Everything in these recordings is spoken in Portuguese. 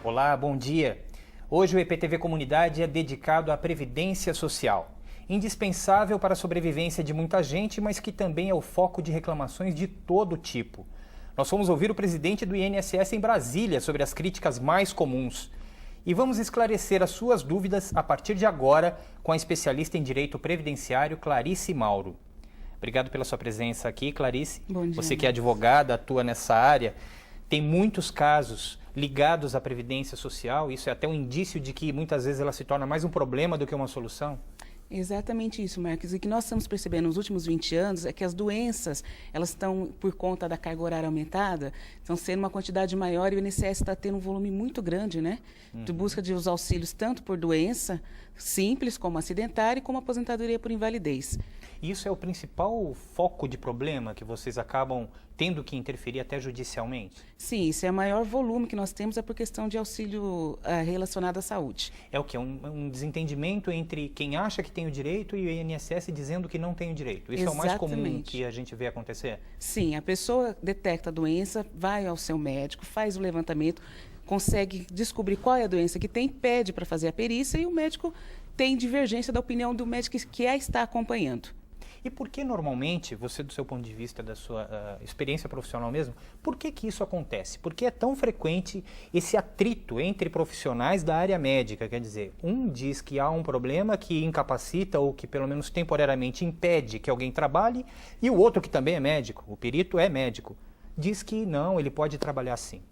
Olá, bom dia. Hoje o EPTV Comunidade é dedicado à Previdência Social. Indispensável para a sobrevivência de muita gente, mas que também é o foco de reclamações de todo tipo. Nós fomos ouvir o presidente do INSS em Brasília sobre as críticas mais comuns. E vamos esclarecer as suas dúvidas a partir de agora com a especialista em Direito Previdenciário, Clarice Mauro. Obrigado pela sua presença aqui, Clarice. Bom dia. Você que é advogada, atua nessa área, tem muitos casos ligados à Previdência Social. Isso é até um indício de que muitas vezes ela se torna mais um problema do que uma solução? Exatamente isso, Marcos. E o que nós estamos percebendo nos últimos 20 anos é que as doenças, elas estão, por conta da carga horária aumentada, estão sendo uma quantidade maior e o INSS está tendo um volume muito grande, né? De busca de os auxílios tanto por doença simples, como acidentária, como aposentadoria por invalidez. Isso é o principal foco de problema que vocês acabam tendo que interferir até judicialmente? Sim, isso é o maior volume que nós temos, é por questão de auxílio relacionado à saúde. É o que? Um desentendimento entre quem acha que tem o direito e o INSS dizendo que não tem o direito. Isso Exatamente. É o mais comum que a gente vê acontecer? Sim, a pessoa detecta a doença, vai ao seu médico, faz o levantamento, consegue descobrir qual é a doença que tem, pede para fazer a perícia e o médico tem divergência da opinião do médico que a está acompanhando. E por que normalmente, você do seu ponto de vista, da sua experiência profissional mesmo, por que isso acontece? Por que é tão frequente esse atrito entre profissionais da área médica? Quer dizer, um diz que há um problema que incapacita ou que pelo menos temporariamente impede que alguém trabalhe, e o outro, que também é médico, o perito é médico, diz que não, ele pode trabalhar sim.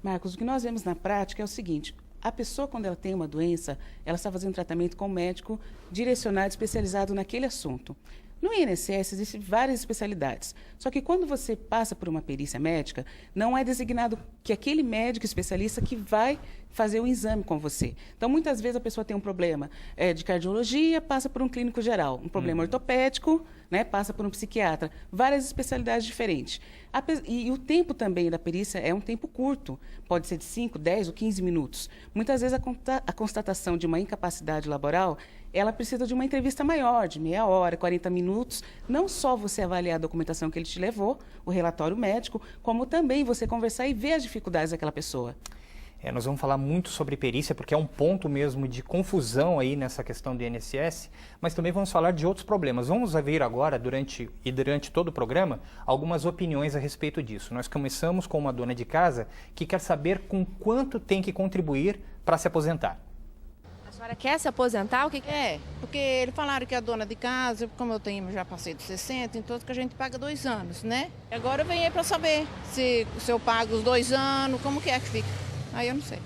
Marcos, o que nós vemos na prática é o seguinte: a pessoa, quando ela tem uma doença, ela está fazendo tratamento com um médico direcionado, especializado naquele assunto. No INSS existem várias especialidades, só que quando você passa por uma perícia médica, não é designado que aquele médico especialista que vai fazer o exame com você. Então, muitas vezes a pessoa tem um problema de cardiologia, passa por um clínico geral, um problema ortopédico, né, passa por um psiquiatra, várias especialidades diferentes. E o tempo também da perícia é um tempo curto, pode ser de 5, 10 ou 15 minutos. Muitas vezes a constatação de uma incapacidade laboral, ela precisa de uma entrevista maior, de meia hora, 40 minutos, não só você avaliar a documentação que ele te levou, o relatório médico, como também você conversar e ver as dificuldades daquela pessoa. Nós vamos falar muito sobre perícia, porque é um ponto mesmo de confusão aí nessa questão do INSS, mas também vamos falar de outros problemas. Vamos ver agora, durante todo o programa, algumas opiniões a respeito disso. Nós começamos com uma dona de casa que quer saber com quanto tem que contribuir para se aposentar. A senhora quer se aposentar? O que É, porque eles falaram que a dona de casa, como já passei dos 60, então que a gente paga 2 anos, né? Agora eu venho aí para saber se eu pago os 2 anos, como que é que fica. Aí eu não sei.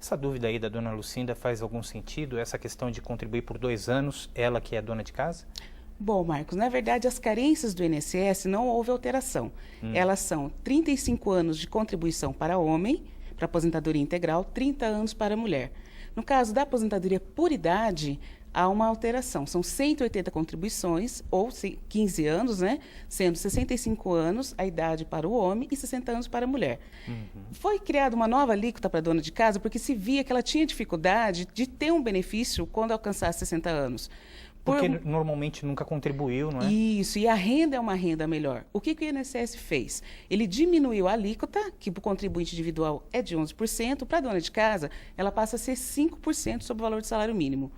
Essa dúvida aí da dona Lucinda faz algum sentido? Essa questão de contribuir por 2 anos, ela que é dona de casa? Bom, Marcos, na verdade, as carências do INSS não houve alteração. Elas são 35 anos de contribuição para homem, para aposentadoria integral, 30 anos para mulher. No caso da aposentadoria por idade, há uma alteração. São 180 contribuições, ou 15 anos, né? Sendo 65 anos a idade para o homem e 60 anos para a mulher. Foi criada uma nova alíquota para a dona de casa porque se via que ela tinha dificuldade de ter um benefício quando alcançasse 60 anos. Porque normalmente nunca contribuiu, não é? Isso, e a renda é uma renda melhor. O que o INSS fez? Ele diminuiu a alíquota, que para o contribuinte individual é de 11%, para a dona de casa, ela passa a ser 5% sobre o valor do salário mínimo.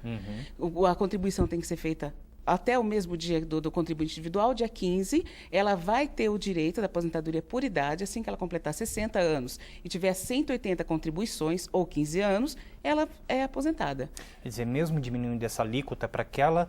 A contribuição tem que ser feita até o mesmo dia do contribuinte individual, dia 15, ela vai ter o direito da aposentadoria por idade, assim que ela completar 60 anos e tiver 180 contribuições, ou 15 anos, ela é aposentada. Quer dizer, mesmo diminuindo essa alíquota para aquela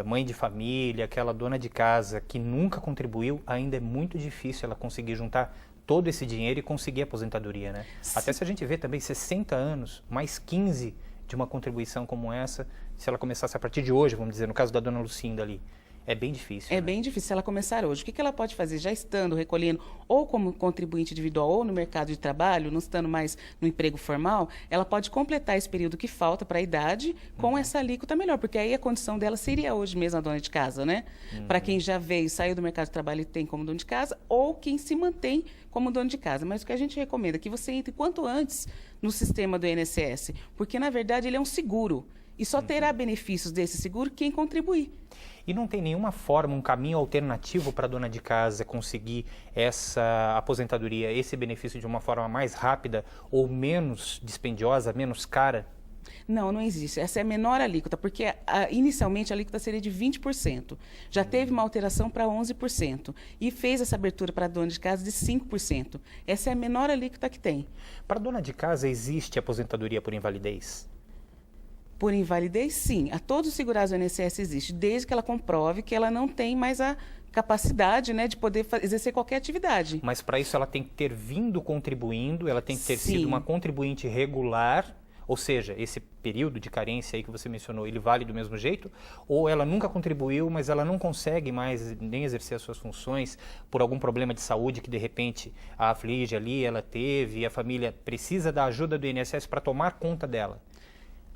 mãe de família, aquela dona de casa que nunca contribuiu, ainda é muito difícil ela conseguir juntar todo esse dinheiro e conseguir a aposentadoria, né? Sim. Até se a gente vê também 60 anos, mais 15 de uma contribuição como essa, se ela começasse a partir de hoje, vamos dizer, no caso da dona Lucinda ali, é bem difícil. É bem difícil ela começar hoje. O que ela pode fazer, já estando recolhendo, ou como contribuinte individual, ou no mercado de trabalho, não estando mais no emprego formal, ela pode completar esse período que falta para a idade com essa alíquota melhor, porque aí a condição dela seria hoje mesmo a dona de casa, né? Para quem já veio, saiu do mercado de trabalho e tem como dona de casa, ou quem se mantém como dono de casa. Mas o que a gente recomenda é que você entre quanto antes no sistema do INSS, porque, na verdade, ele é um seguro. E só terá benefícios desse seguro quem contribuir. E não tem nenhuma forma, um caminho alternativo para a dona de casa conseguir essa aposentadoria, esse benefício de uma forma mais rápida ou menos dispendiosa, menos cara? Não, não existe. Essa é a menor alíquota, porque inicialmente a alíquota seria de 20%. Já teve uma alteração para 11% e fez essa abertura para a dona de casa de 5%. Essa é a menor alíquota que tem. Para a dona de casa existe aposentadoria por invalidez? Por invalidez, sim. A todos os segurados do INSS existe, desde que ela comprove que ela não tem mais a capacidade, né, de poder exercer qualquer atividade. Mas para isso ela tem que ter vindo contribuindo, ela tem que ter Sim. sido uma contribuinte regular. Ou seja, esse período de carência aí que você mencionou, ele vale do mesmo jeito? Ou ela nunca contribuiu, mas ela não consegue mais nem exercer as suas funções por algum problema de saúde que de repente a aflige ali, ela teve, e a família precisa da ajuda do INSS para tomar conta dela?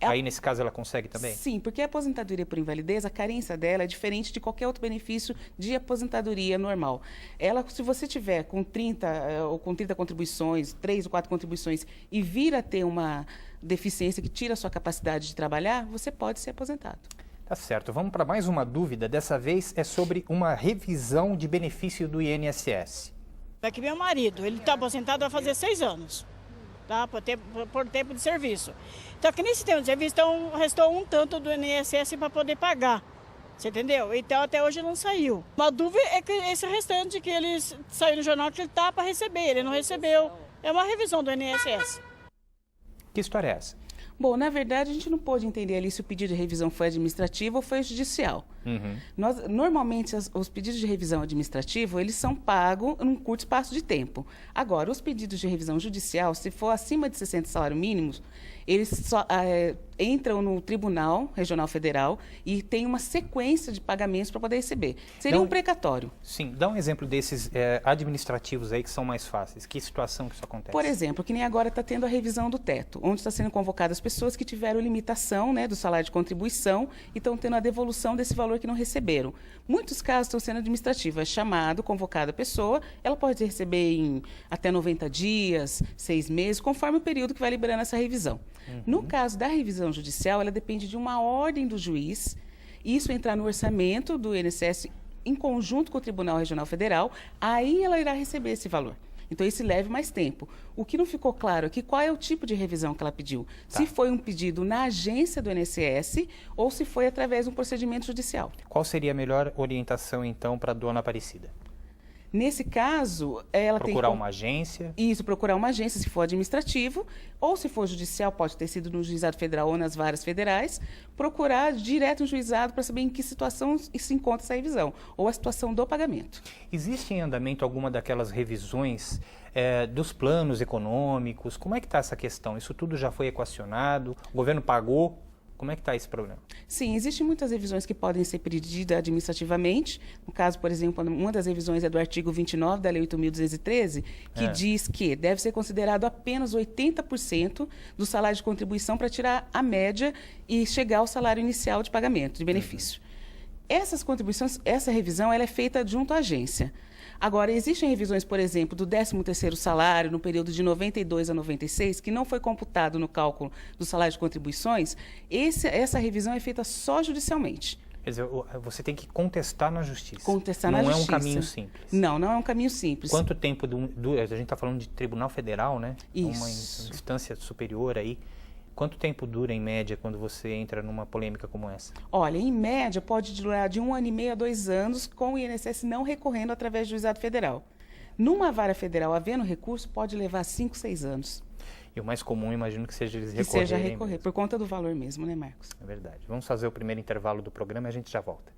Aí, nesse caso, ela consegue também? Sim, porque a aposentadoria por invalidez, a carência dela é diferente de qualquer outro benefício de aposentadoria normal. Ela, se você tiver com 30 ou com 30 contribuições, 3 ou 4 contribuições, e vir a ter uma deficiência que tira a sua capacidade de trabalhar, você pode ser aposentado. Tá certo. Vamos para mais uma dúvida. Dessa vez é sobre uma revisão de benefício do INSS. É que meu marido, ele está aposentado vai fazer 6 anos. Tá? Por tempo de serviço. Então, que nesse tempo de serviço, então, restou um tanto do INSS para poder pagar. Você entendeu? Então, até hoje não saiu. Uma dúvida é que esse restante que eles saiu no jornal que ele está para receber, ele não recebeu. É uma revisão do INSS. Que história é essa? Bom, na verdade, a gente não pôde entender ali se o pedido de revisão foi administrativo ou foi judicial. Normalmente, os pedidos de revisão administrativo, eles são pagos num curto espaço de tempo. Agora, os pedidos de revisão judicial, se for acima de 60 salários mínimos, eles só entram no Tribunal Regional Federal e tem uma sequência de pagamentos para poder receber. Seria um precatório. Sim, dá um exemplo desses administrativos aí que são mais fáceis. Que situação que isso acontece? Por exemplo, que nem agora está tendo a revisão do teto, onde está sendo convocadas pessoas que tiveram limitação, né, do salário de contribuição e estão tendo a devolução desse valor que não receberam. Muitos casos estão sendo administrativos. É chamado, convocada a pessoa, ela pode receber em até 90 dias, 6 meses, conforme o período que vai liberando essa revisão. No caso da revisão judicial, ela depende de uma ordem do juiz, isso entrar no orçamento do INSS em conjunto com o Tribunal Regional Federal, aí ela irá receber esse valor. Então, isso leva mais tempo. O que não ficou claro aqui, qual é o tipo de revisão que ela pediu? Tá. Se foi um pedido na agência do INSS ou se foi através de um procedimento judicial. Qual seria a melhor orientação, então, para a dona Aparecida? Nesse caso, ela tem que... Procurar uma agência? Isso, procurar uma agência, se for administrativo, ou se for judicial, pode ter sido no juizado federal ou nas varas federais, procurar direto no juizado para saber em que situação se encontra essa revisão, ou a situação do pagamento. Existe em andamento alguma daquelas revisões dos planos econômicos? Como é que está essa questão? Isso tudo já foi equacionado? O governo pagou? Como é que está esse problema? Sim, existem muitas revisões que podem ser pedidas administrativamente. No caso, por exemplo, uma das revisões é do artigo 29 da Lei 8.213, que diz que deve ser considerado apenas 80% do salário de contribuição para tirar a média e chegar ao salário inicial de pagamento, de benefício. Essas contribuições, essa revisão, ela é feita junto à agência. Agora, existem revisões, por exemplo, do 13º salário, no período de 92 a 96, que não foi computado no cálculo do salário de contribuições. Essa revisão é feita só judicialmente. Quer dizer, você tem que contestar na justiça. Contestar na justiça. Não é um caminho simples. Não, não é um caminho simples. Quanto tempo a gente está falando de Tribunal Federal, né? Isso. Uma instância superior aí. Quanto tempo dura, em média, quando você entra numa polêmica como essa? Olha, em média, pode durar de 1 ano e meio a 2 anos, com o INSS não recorrendo através do juizado federal. Numa vara federal, havendo recurso, pode levar 5, 6 anos. E o mais comum, imagino que seja eles Que recorrerem. seja recorrer, mesmo. por conta do valor mesmo, né, Marcos? É verdade. Vamos fazer o primeiro intervalo do programa e a gente já volta.